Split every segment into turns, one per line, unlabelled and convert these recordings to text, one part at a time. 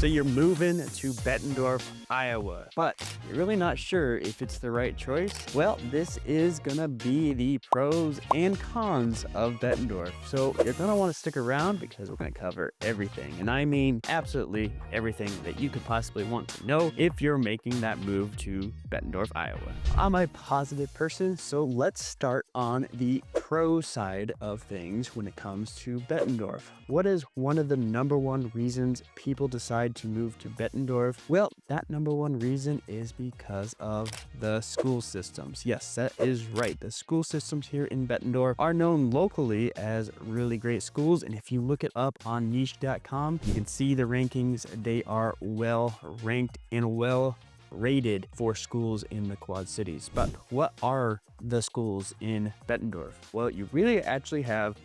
So you're moving to Bettendorf, Iowa, but you're really not sure if it's the right choice. Well, this is gonna be the pros and cons of Bettendorf. So you're gonna wanna stick around because we're gonna cover everything. And I mean absolutely everything that you could possibly want to know if you're making that move to Bettendorf, Iowa. I'm a positive person, so let's start on the pro side of things when it comes to Bettendorf. What is one of the number one reasons people decide to move to Bettendorf? Well, that number one reason is because of the school systems. Yes, that is right. The school systems here in Bettendorf are known locally as really great schools. And if you look it up on niche.com, you can see the rankings. They are well ranked and well rated for schools in the Quad Cities. But what are the schools in Bettendorf? Well, you really actually have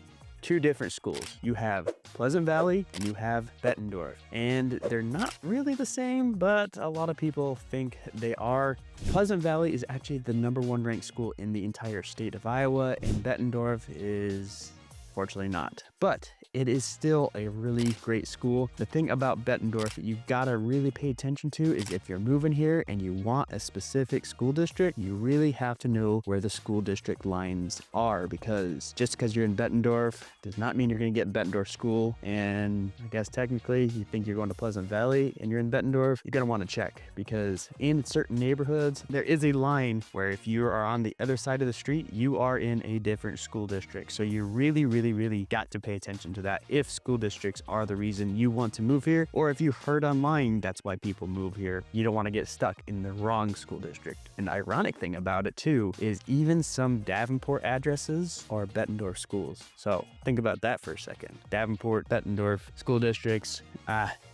two different schools. You have Pleasant Valley and you have Bettendorf, and they're not really the same, but a lot of people think they are. Pleasant Valley is actually the number one ranked school in the entire state of Iowa, and Bettendorf is fortunately not, but it is still a really great school. The thing about Bettendorf that you gotta really pay attention to is if you're moving here and you want a specific school district, you really have to know where the school district lines are, because just because you're in Bettendorf does not mean you're gonna get Bettendorf school. And I guess technically you think you're going to Pleasant Valley and you're in Bettendorf, you're gonna want to check, because in certain neighborhoods there is a line where if you are on the other side of the street, you are in a different school district. So you really got to pay attention to that if school districts are the reason you want to move here, or if you heard online that's why people move here. You don't want to get stuck in the wrong school district. An ironic thing about it too is even some Davenport addresses are Bettendorf schools. So think about that for a second. Davenport, Bettendorf school districts,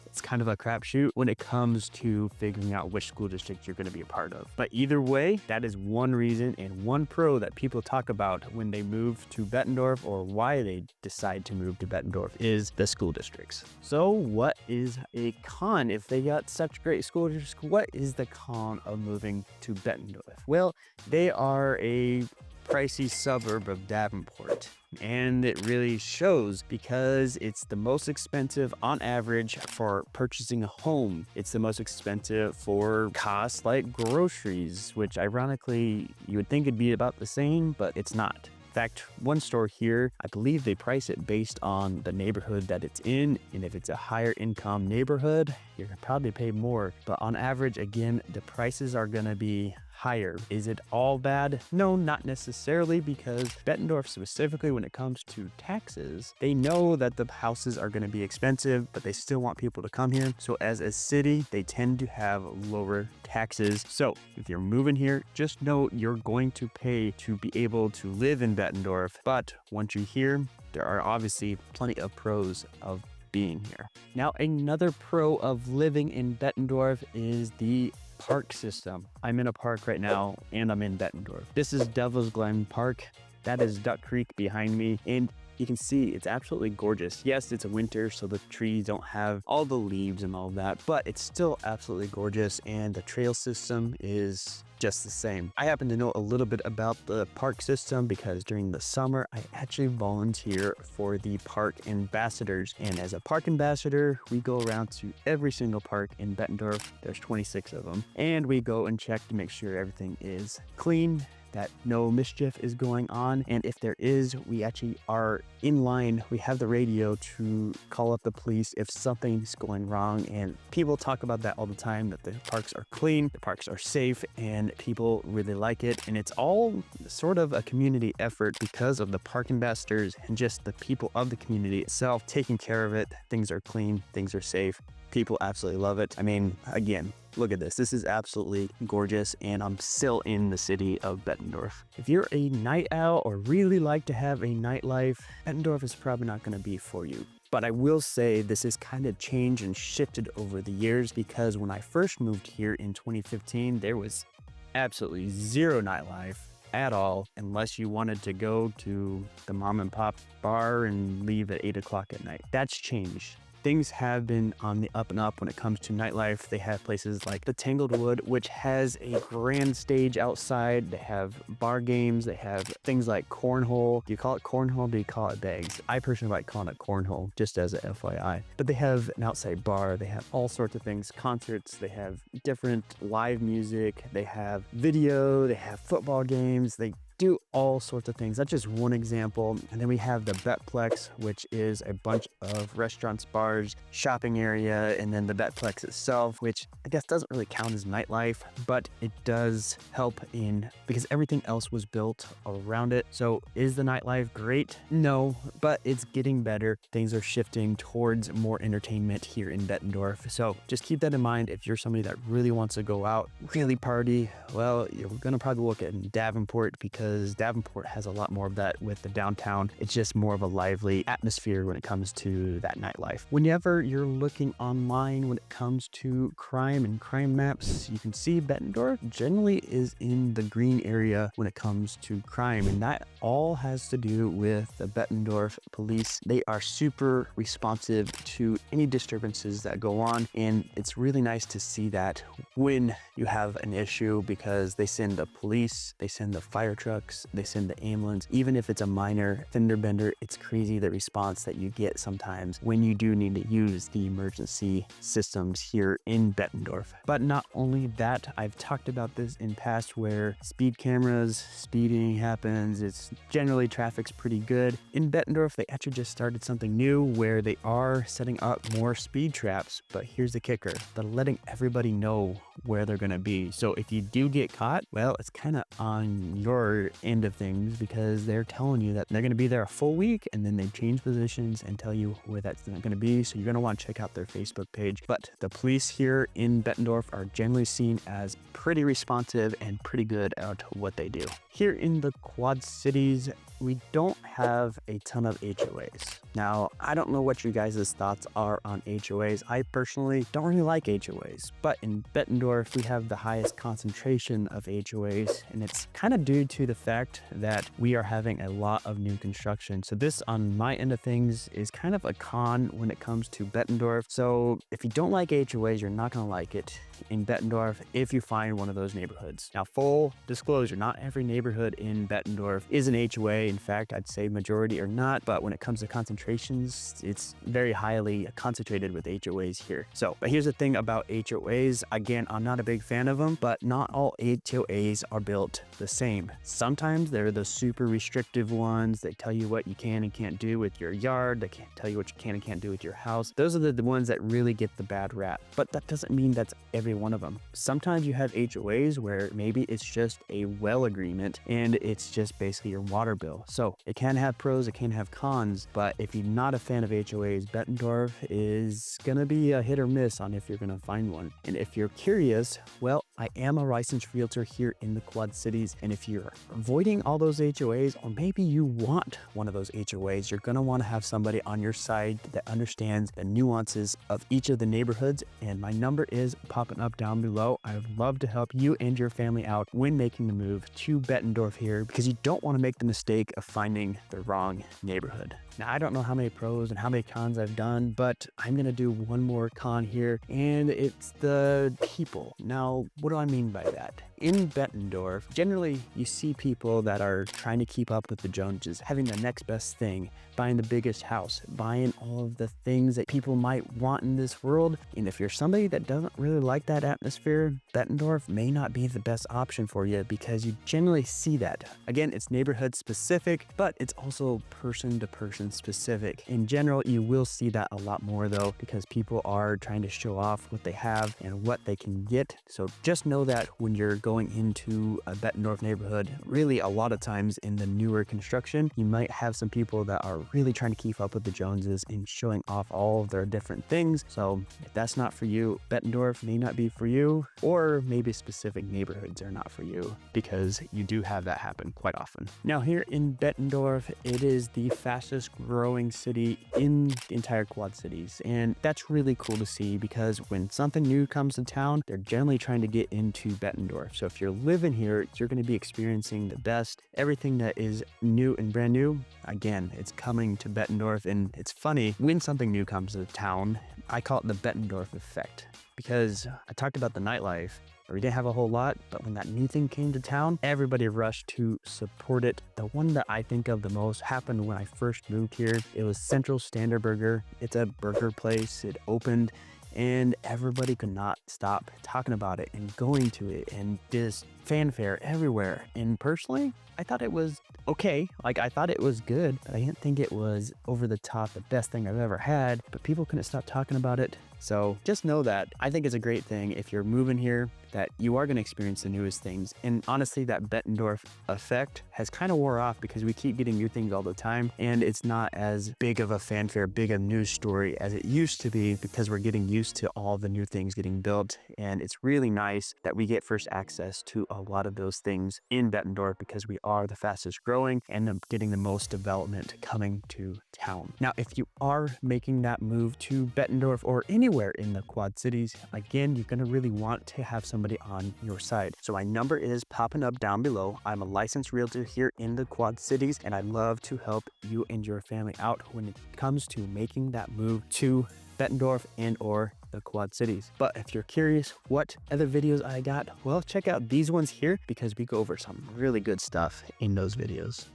it's kind of a crapshoot when it comes to figuring out which school district you're going to be a part of. But either way, that is one reason and one pro that people talk about when they move to Bettendorf, or why they decide to move to Bettendorf, is the school districts. So what is a con if they got such great school districts? What is the con of moving to Bettendorf? Well, they are a pricey suburb of Davenport, and it really shows because it's the most expensive on average for purchasing a home. It's the most expensive for costs like groceries, which ironically you would think it'd be about the same, but it's not. In fact, one store here, I believe they price it based on the neighborhood that it's in, and if it's a higher income neighborhood, you're gonna probably pay more. But on average, again, the prices are gonna be higher. Is it all bad? No, not necessarily, because Bettendorf specifically, when it comes to taxes, they know that the houses are going to be expensive, but they still want people to come here. So as a city, they tend to have lower taxes. So if you're moving here, just know you're going to pay to be able to live in Bettendorf. But once you're here, there are obviously plenty of pros of being here. Now, another pro of living in Bettendorf is the park system. I'm in a park right now and I'm in Bettendorf. This is Devil's Glen Park. That is Duck Creek behind me, and you can see it's absolutely gorgeous. Yes, it's a winter, so the trees don't have all the leaves and all that, but it's still absolutely gorgeous, and the trail system is just the same. I happen to know a little bit about the park system because during the summer, I actually volunteer for the park ambassadors. And as a park ambassador, we go around to every single park in Bettendorf. There's 26 of them. And we go and check to make sure everything is clean, that no mischief is going on. And if there is, we actually are in line. We have the radio to call up the police if something's going wrong. And people talk about that all the time, that the parks are clean, the parks are safe, and people really like it. And it's all sort of a community effort because of the park ambassadors and just the people of the community itself taking care of it. Things are clean, things are safe. People absolutely love it. I mean, again, look at this. This is absolutely gorgeous, and I'm still in the city of Bettendorf. If you're a night owl or really like to have a nightlife, Bettendorf is probably not going to be for you. But I will say this has kind of changed and shifted over the years, because when I first moved here in 2015, there was absolutely zero nightlife at all, unless you wanted to go to the mom and pop bar and leave at 8 o'clock at night. That's changed. things have been on the up and up when it comes to nightlife. They have places like the Tanglewood, which has a grand stage outside. They have bar games. They have things like cornhole. Do you call it cornhole? Do you call it bags? I personally like calling it cornhole, just as a FYI. But they have an outside bar. They have all sorts of things, concerts. They have different live music. They have video. They have football games. They do all sorts of things. That's just one example. And then we have the Betplex, which is a bunch of restaurants, bars, shopping area, and then the Betplex itself, which I guess doesn't really count as nightlife, but it does help in because everything else was built around it. So is the nightlife great? No, but it's getting better. Things are shifting towards more entertainment here in Bettendorf. So just keep that in mind. If you're somebody that really wants to go out, really party, well, you're going to probably look at Davenport because Davenport has a lot more of that with the downtown. It's just more of a lively atmosphere when it comes to that nightlife. Whenever you're looking online when it comes to crime and crime maps, you can see Bettendorf generally is in the green area when it comes to crime. And that all has to do with the Bettendorf police. They are super responsive to any disturbances that go on. And it's really nice to see that when you have an issue because they send the police, they send the fire truck, they send the ambulance. Even if it's a minor fender bender, it's crazy the response that you get sometimes when you do need to use the emergency systems here in Bettendorf. But not only that, I've talked about this in past where speed cameras, speeding happens. It's generally traffic's pretty good. In Bettendorf, they actually just started something new where they are setting up more speed traps. But here's the kicker. They're letting everybody know where they're going to be. So if you do get caught, well, it's kind of on your end of things because they're telling you that they're going to be there a full week and then they change positions and tell you where that's going to be. So you're going to want to check out their Facebook page. But the police here in Bettendorf are generally seen as pretty responsive and pretty good at what they do. Here in the Quad Cities, we don't have a ton of HOAs. Now, I don't know what you guys' thoughts are on HOAs. I personally don't really like HOAs, but in Bettendorf, we have the highest concentration of HOAs, and it's kind of due to the fact that we are having a lot of new construction. So this, on my end of things, is kind of a con when it comes to Bettendorf. So if you don't like HOAs, you're not going to like it in Bettendorf if you find one of those neighborhoods. Now, full disclosure, not every neighborhood in Bettendorf is an HOA. In fact, I'd say majority are not, but when it comes to concentrations, it's very highly concentrated with HOAs here. So, but here's the thing about HOAs. Again, I'm not a big fan of them, but not all HOAs are built the same. Sometimes they're the super restrictive ones. They tell you what you can and can't do with your yard. They can't tell you what you can and can't do with your house. Those are the ones that really get the bad rap, but that doesn't mean that's every one of them. Sometimes you have HOAs where maybe it's just a well agreement and it's just basically your water bill. So it can have pros, it can have cons, but if you're not a fan of HOAs, Bettendorf is gonna be a hit or miss on if you're gonna find one. And if you're curious, well, I am a licensed realtor here in the Quad Cities, and if you're avoiding all those HOAs, or maybe you want one of those HOAs, you're gonna wanna have somebody on your side that understands the nuances of each of the neighborhoods, and my number is popping up down below. I would love to help you and your family out when making the move to Bettendorf here, because you don't wanna make the mistake of finding the wrong neighborhood. Now, I don't know how many pros and how many cons I've done, but I'm going to do one more con here, and it's the people. Now, what do I mean by that? In Bettendorf, generally, you see people that are trying to keep up with the Joneses, having the next best thing, buying the biggest house, buying all of the things that people might want in this world. And if you're somebody that doesn't really like that atmosphere, Bettendorf may not be the best option for you because you generally see that. Again, it's neighborhood specific, but it's also person to person specific. In general, you will see that a lot more though, because people are trying to show off what they have and what they can get. So just know that when you're going into a Bettendorf neighborhood, really a lot of times in the newer construction, you might have some people that are really trying to keep up with the Joneses and showing off all of their different things. So if that's not for you, Bettendorf may not be for you, or maybe specific neighborhoods are not for you, because you do have that happen quite often. Now here in Bettendorf, it is the fastest growing city in the entire Quad Cities, and that's really cool to see because when something new comes to town, they're generally trying to get into Bettendorf. So So if you're living here, you're going to be experiencing the best. Everything that is new and brand new, again, it's coming to Bettendorf. And it's funny, when something new comes to town, I call it the Bettendorf effect, because I talked about the nightlife. We didn't have a whole lot, but when that new thing came to town, everybody rushed to support it. The one that I think of the most happened when I first moved here. It was Central Standard Burger. It's a burger place. It opened and everybody could not stop talking about it and going to it, and just fanfare everywhere. And personally, I thought it was okay. Like, I thought it was good, but I didn't think it was over the top, the best thing I've ever had. But people couldn't stop talking about it. So just know that I think it's a great thing if you're moving here, that you are going to experience the newest things. And honestly, that Bettendorf effect has kind of wore off because we keep getting new things all the time. And it's not as big of a fanfare, big a news story as it used to be, because we're getting used to all the new things getting built. And it's really nice that we get first access to a lot of those things in Bettendorf, because we are the fastest growing and getting the most development coming to town. Now, if you are making that move to Bettendorf or anywhere in the Quad Cities, again, you're going to really want to have somebody on your side. So my number is popping up down below. I'm a licensed realtor here in the Quad Cities, and I'd love to help you and your family out when it comes to making that move to Bettendorf and or the Quad Cities. But if you're curious what other videos I got, well, check out these ones here, because we go over some really good stuff in those videos.